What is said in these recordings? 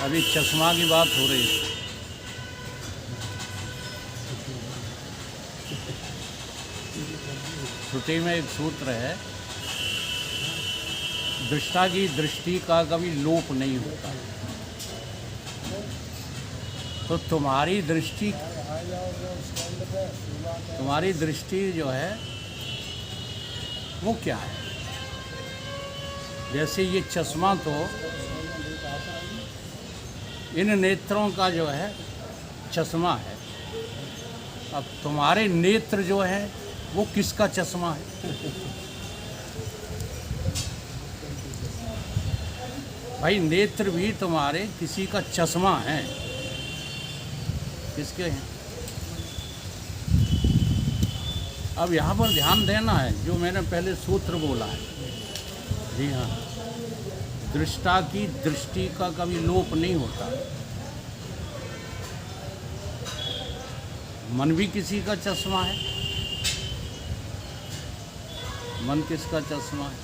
अभी चश्मा की बात हो रही है। श्रुति में एक सूत्र है, दृष्टा की दृष्टि का कभी लोप नहीं होता। तो तुम्हारी दृष्टि जो है वो क्या है? जैसे ये चश्मा तो इन नेत्रों का जो है चश्मा है। अब तुम्हारे नेत्र जो है वो किसका चश्मा है? भाई नेत्र भी तुम्हारे किसी का चश्मा है। किसके हैं? अब यहाँ पर ध्यान देना है जो मैंने पहले सूत्र बोला है। जी हाँ, दृष्टा की दृष्टि का कभी लोप नहीं होता। मन भी किसी का चश्मा है। मन किसका चश्मा है?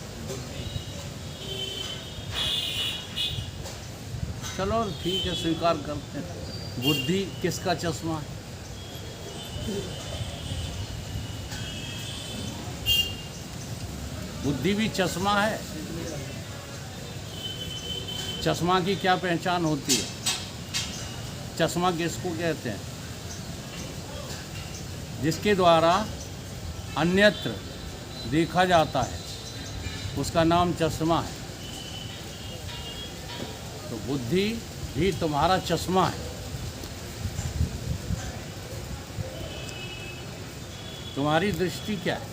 चलो ठीक है, स्वीकार करते हैं। बुद्धि किसका चश्मा है? बुद्धि भी चश्मा है। चश्मा की क्या पहचान होती है? चश्मा किसको कहते हैं? जिसके द्वारा अन्यत्र देखा जाता है उसका नाम चश्मा है। तो बुद्धि भी तुम्हारा चश्मा है। तुम्हारी दृष्टि क्या है?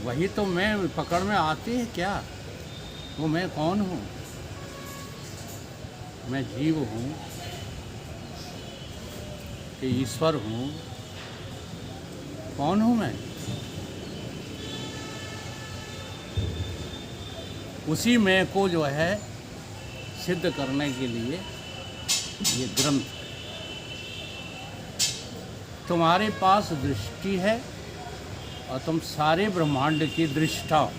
वही तो मैं पकड़ में आती है क्या? वो मैं कौन हूँ? मैं जीव हूँ कि ईश्वर हूँ? कौन हूँ मैं? उसी मैं को जो है सिद्ध करने के लिए ये ग्रंथ है। तुम्हारे पास दृष्टि है और तुम सारे ब्रह्मांड की दृष्टा हो।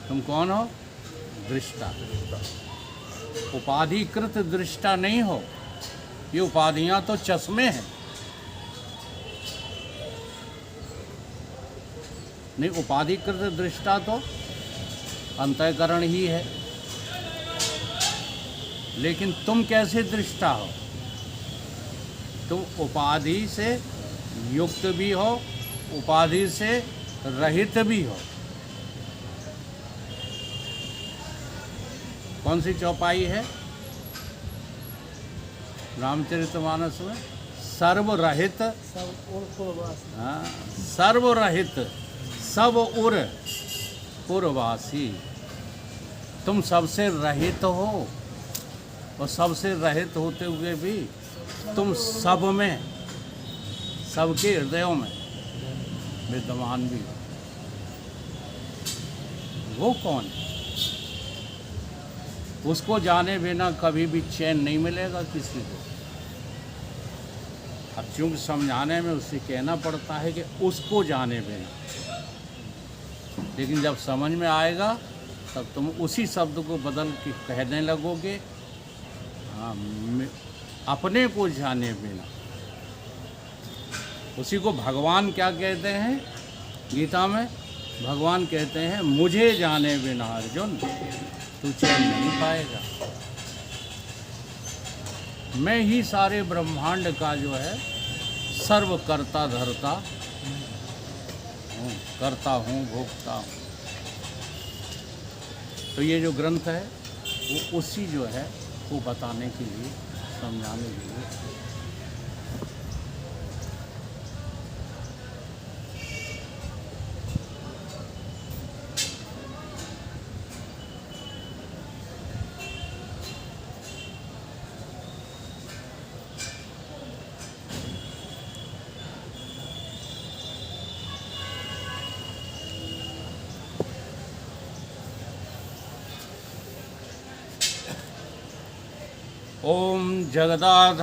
तुम कौन हो? दृष्टा। उपाधिकृत दृष्टा नहीं हो। ये उपाधियां तो चश्मे हैं। नहीं, उपाधिकृत दृष्टा तो अंतःकरण ही है। लेकिन तुम कैसे दृष्टा हो? तुम उपाधि से युक्त भी हो, उपाधि से रहित भी हो। कौन सी चौपाई है रामचरितमानस में? सर्वरहित, हाँ, सर्वरहित सब उर पुरवासी। तुम सबसे रहित हो और सबसे रहित होते हुए भी तुम सब में, सबके हृदयों में विद्यमान भी हो। वो कौन है? उसको जाने बिना कभी भी चैन नहीं मिलेगा किसी को। अब चूंकि समझाने में उससे कहना पड़ता है कि उसको जाने बिना, लेकिन जब समझ में आएगा तब तुम उसी शब्द को बदल के कहने लगोगे, हाँ, अपने को जाने बिना। उसी को भगवान क्या कहते हैं गीता में? भगवान कहते हैं मुझे जाने बिना अर्जुन तू चैन नहीं पाएगा। मैं ही सारे ब्रह्मांड का जो है सर्व करता धरता हूँ, करता हूँ, भोगता हूँ। तो ये जो ग्रंथ है वो उसी जो है वो बताने के लिए, समझाने के लिए। ओम जगदाधार